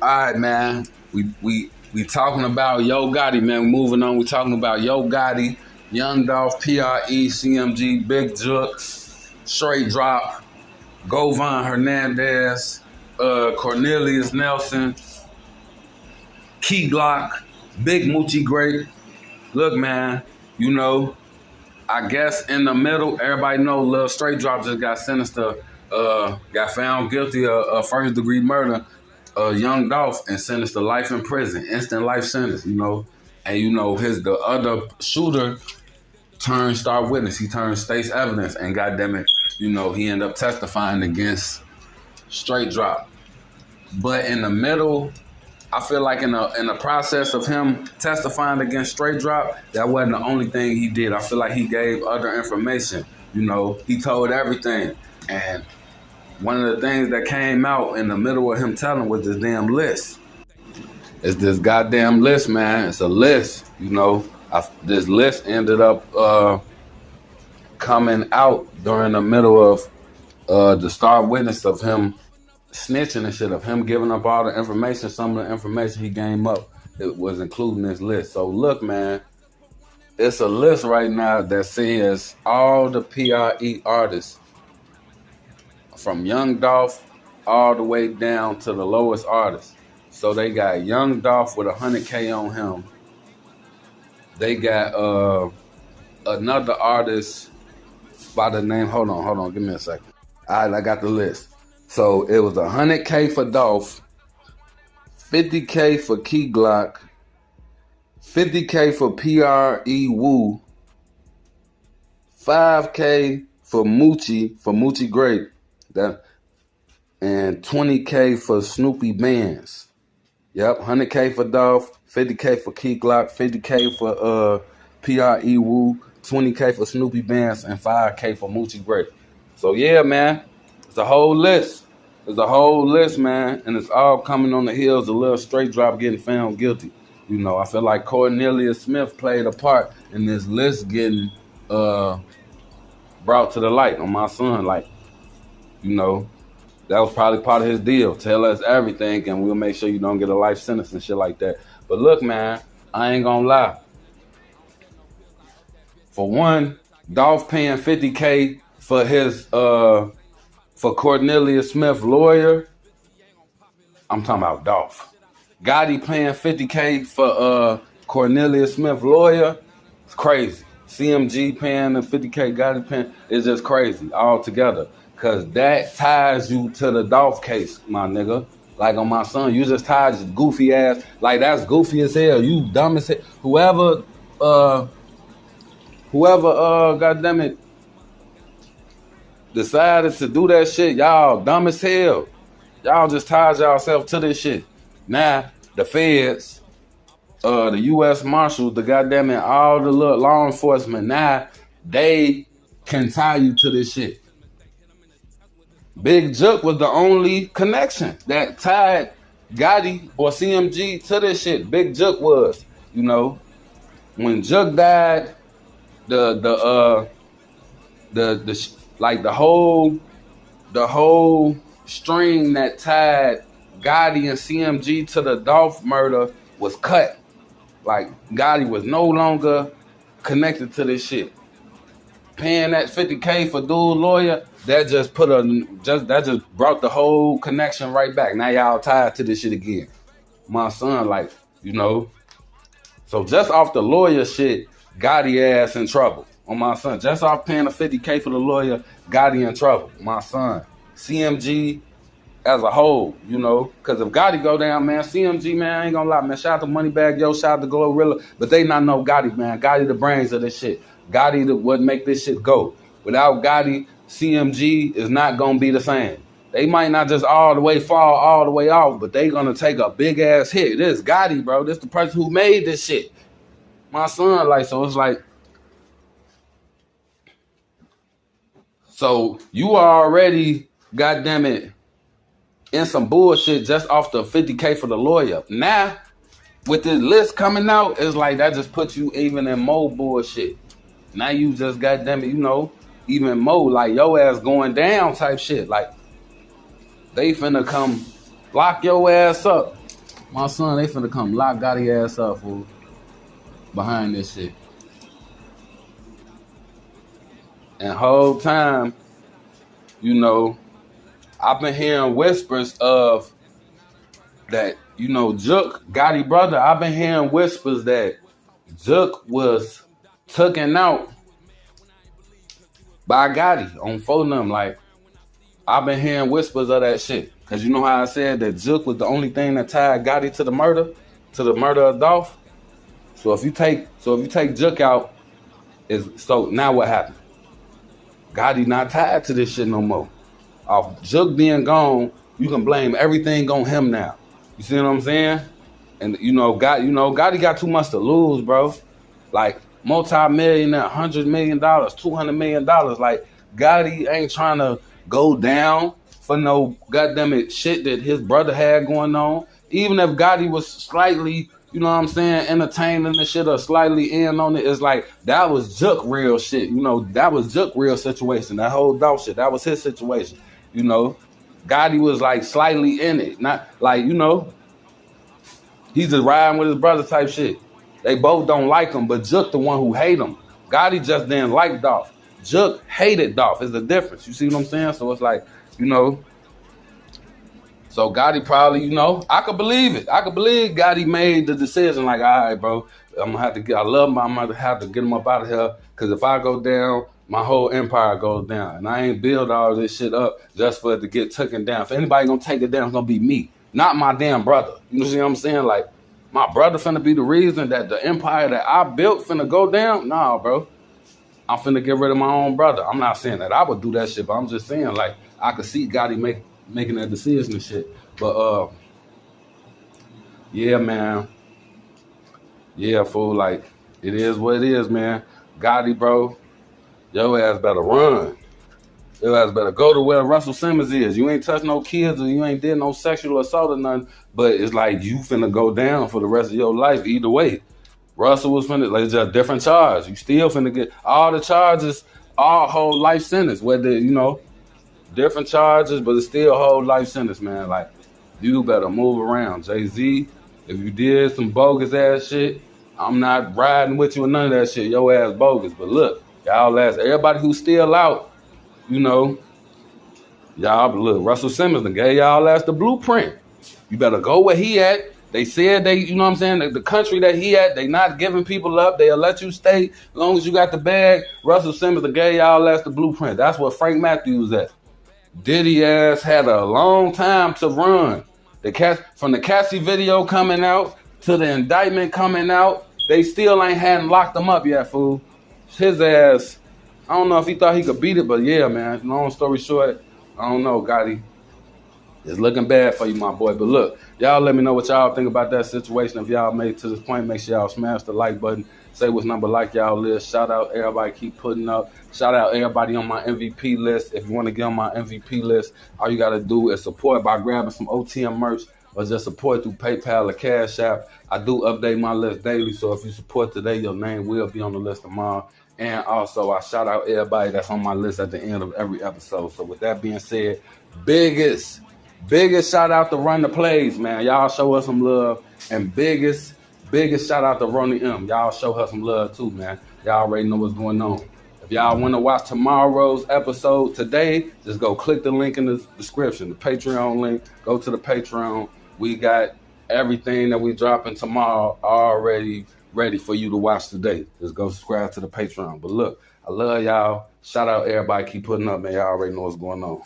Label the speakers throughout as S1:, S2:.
S1: All right, man. We talking about Yo Gotti, man. Moving on. We talking about Yo Gotti, Young Dolph, PRE, CMG, Big Durk, Straight Drop, Govan Hernandez, Cornelius Nelson, Key Glock, Big Moochie Great. Look, man, you know, I guess in the middle, everybody know Lil Straight Drop just got sentenced to, got found guilty of first degree murder, Young Dolph, and sentenced to life in prison, instant life sentence, you know. And you know, the other shooter turned star witness. He turned state's evidence, and goddamn it, you know, he ended up testifying against Straight Drop. But in the middle, I feel like in the process of him testifying against Straight Drop, that wasn't the only thing he did. I feel like he gave other information. You know, he told everything. And one of the things that came out in the middle of him telling was this damn list. It's this goddamn list, man. It's a list, you know. This list ended up coming out during the middle of the star witness of him snitching and shit, of him giving up all the information. Some of the information he gave up, it was including this list. So look, man, it's a list right now that says all the PRE artists from Young Dolph all the way down to the lowest artist. So they got Young Dolph with 100K on him. They got another artist by the name, hold on, give me a second. All right, I got the list. So it was 100K for Dolph, 50K for Key Glock, 50K for PRE Woo, 5K for Moochie Great, and 20K for Snoopy Bands. Yep, 100K for Dolph, 50K for Key Glock, 50K for PRE Woo, 20K for Snoopy Bands, and 5K for Moochie Great. So yeah, man. It's a whole list. It's a whole list, man. And it's all coming on the heels of Lil Straight Drop getting found guilty. You know, I feel like Cornelius Smith played a part in this list getting brought to the light on my son. Like, you know, that was probably part of his deal. Tell us everything and we'll make sure you don't get a life sentence and shit like that. But look, man, I ain't gonna lie. For one, Dolph paying 50K for his for Cornelius Smith lawyer. I'm talking about Dolph. Gotti paying 50K for Cornelius Smith lawyer. It's crazy. CMG paying the 50K, Gotti paying, it's just crazy altogether. Cause that ties you to the Dolph case, my nigga. Like on my son, you just tied your goofy ass. Like that's goofy as hell. You dumb as hell. Whoever, goddamn it, decided to do that shit, y'all dumb as hell. Y'all just tied yourself to this shit. Now, the feds, the U.S. Marshals, the goddamn it, all the little law enforcement, now they can tie you to this shit. Big Durk was the only connection that tied Gotti or CMG to this shit. Big Durk was, you know, when Durk died, the whole string that tied Gotti and CMG to the Dolph murder was cut. Like Gotti was no longer connected to this shit. Paying that 50K for dude lawyer, that just brought the whole connection right back. Now y'all tied to this shit again. My son, like, you know. So just off the lawyer shit, Gotti ass in trouble. On my son, just off paying the 50K for the lawyer, Gotti in trouble. My son, CMG as a whole, you know, because if Gotti go down, man, CMG, man, I ain't gonna lie, man, shout out to Moneybag Yo, shout out to Glorilla, but they not know Gotti, man. Gotti the brains of this shit. Gotti the what make this shit go. Without Gotti, CMG is not gonna be the same. They might not just all the way fall all the way off, but they gonna take a big ass hit. This Gotti, bro. This the person who made this shit. My son, like, so it's like, so you already, goddamn it, in some bullshit just off the 50K for the lawyer. Now, with this list coming out, it's like that just puts you even in more bullshit. Now you just, goddamn it, you know, even more like your ass going down type shit. Like they finna come lock your ass up My son, they finna come lock Gotti ass up, fool, behind this shit. And whole time, you know, I've been hearing whispers of that, you know, Juk, Gotti brother, I've been hearing whispers that Juk was taken out by Gotti on phone them. Like, I've been hearing whispers of that shit. Cause you know how I said that Juk was the only thing that tied Gotti to the murder of Dolph. So if you take Juk out, so now what happened? Gotti not tied to this shit no more. Off Juk being gone, you can blame everything on him now. You see what I'm saying? And Gotti got too much to lose, bro. Like multi-millionaire, $100 million, $200 million. Like Gotti ain't trying to go down for no goddamn it shit that his brother had going on. Even if Gotti was slightly, you know what I'm saying, entertaining the shit or slightly in on it, it's like that was Juk real shit. You know, that was Juk real situation. That whole Dolph shit, that was his situation. You know, Gotti was like slightly in it, not like, you know, he's just riding with his brother type shit. They both don't like him, but Juk the one who hate him. Gotti just didn't like Dolph. Juk hated Dolph. It's the difference. You see what I'm saying? So it's like, you know, so Gotti probably, you know, I could believe it. I could believe Gotti made the decision like, all right, bro, I love him. I'm going to have to get him up out of here because if I go down, my whole empire goes down. And I ain't build all this shit up just for it to get taken down. If anybody going to take it down, it's going to be me, not my damn brother. You see what I'm saying? Like, my brother finna be the reason that the empire that I built finna go down? Nah, bro. I'm finna get rid of my own brother. I'm not saying that I would do that shit, but I'm just saying, like, I could see Gotti making that decision and shit. But, yeah, man. Yeah, fool, like, it is what it is, man. Gotti, bro, your ass better run. Your ass better go to where Russell Simmons is. You ain't touched no kids or you ain't did no sexual assault or nothing, but it's like you finna go down for the rest of your life either way. Russell was finna, like, just different charge. You still finna get all the charges, all whole life sentence, whether, you know, different charges, but it's still a whole life sentence, man. Like, you better move around. Jay-Z, if you did some bogus ass shit, I'm not riding with you or none of that shit. Your ass bogus. But look, y'all everybody who's still out, you know, y'all, look, Russell Simmons done gave y'all ass the blueprint. You better go where he at. They said you know what I'm saying, the country that he at, they not giving people up. They'll let you stay as long as you got the bag. Russell Simmons done gave y'all ass the blueprint. That's what Frank Matthews at. Diddy ass had a long time to run. From the Cassie video coming out to the indictment coming out, they still hadn't locked him up yet, fool. His ass, I don't know if he thought he could beat it, but yeah, man. Long story short, I don't know, Gotti. It's looking bad for you, my boy. But look, y'all let me know what y'all think about that situation. If y'all made it to this point, make sure y'all smash the like button. Say what's number like y'all list. Shout out everybody keep putting up. Shout out everybody on my MVP list. If you want to get on my MVP list, all you got to do is support by grabbing some OTM merch or just support through PayPal or Cash App. I do update my list daily, so if you support today, your name will be on the list tomorrow. And also, I shout out everybody that's on my list at the end of every episode. So with that being said, biggest shout out to Run the Plays, man. Y'all show us some love. And biggest shout out to Ronnie M. Y'all show her some love too, man. Y'all already know what's going on. If y'all want to watch tomorrow's episode today, just go click the link in the description, the Patreon link. Go to the Patreon. We got everything that we dropping tomorrow already ready for you to watch today. Just go subscribe to the Patreon. But look, I love y'all. Shout out everybody. Keep putting up, man. Y'all already know what's going on.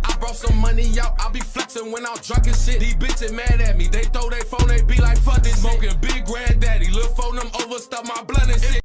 S2: I brought some money out, I be flexing when I'm drunk and shit. These bitches mad at me, they throw their phone, they be like, fuck this. Smoking big granddaddy, lil' phone them overstuff my blunt and shit.